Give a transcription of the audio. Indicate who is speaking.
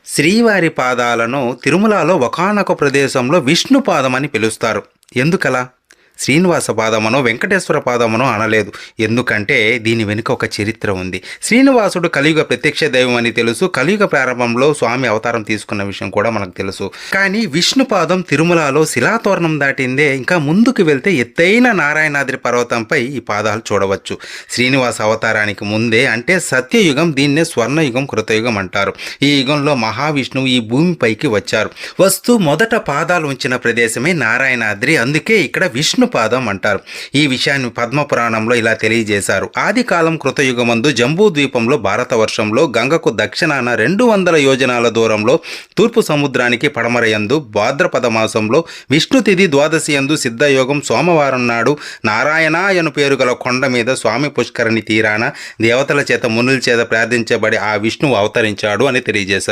Speaker 1: శ్రీవారి పాదాలను తిరుమలలో ఒకానొక ప్రదేశంలో విష్ణు పాదం అని పిలుస్తారు. ఎందుకలా? శ్రీనివాస పాదమనో, వెంకటేశ్వర పాదమనో అనలేదు. ఎందుకంటే దీని వెనుక ఒక చరిత్ర ఉంది. శ్రీనివాసుడు కలియుగ ప్రత్యక్ష దైవం అని తెలుసు. కలియుగ ప్రారంభంలో స్వామి అవతారం తీసుకున్న విషయం కూడా మనకు తెలుసు. కానీ విష్ణు పాదం తిరుమలలో శిలాతోరణం దాటిందే. ఇంకా ముందుకు వెళ్తే ఎత్తైన నారాయణాద్రి పర్వతంపై ఈ పాదాలు చూడవచ్చు. శ్రీనివాస అవతారానికి ముందే, అంటే సత్యయుగం, దీన్నే స్వర్ణయుగం, కృతయుగం అంటారు. ఈ యుగంలో మహావిష్ణువు ఈ భూమిపైకి వచ్చారు. వస్తూ మొదట పాదాలు ఉంచిన ప్రదేశమే నారాయణాద్రి. అందుకే ఇక్కడ విష్ణు పాదం అంటారు. ఈ విషయాన్ని పద్మపురాణంలో ఇలా తెలియజేశారు. ఆది కాలం కృతయుగమందు జంబూ ద్వీపంలో భారతవర్షంలో గంగకు దక్షిణాన 200 యోజనాల దూరంలో తూర్పు సముద్రానికి పడమరయందు భాద్రపద మాసంలో విష్ణు తిథి ద్వాదశి యందు సిద్ధయోగం సోమవారం నాడు నారాయణాయను పేరు గల కొండ మీద స్వామి పుష్కరిణి తీరాన దేవతల చేత మునుల చేత ప్రార్థించబడి ఆ విష్ణువు అవతరించాడు అని తెలియజేశారు.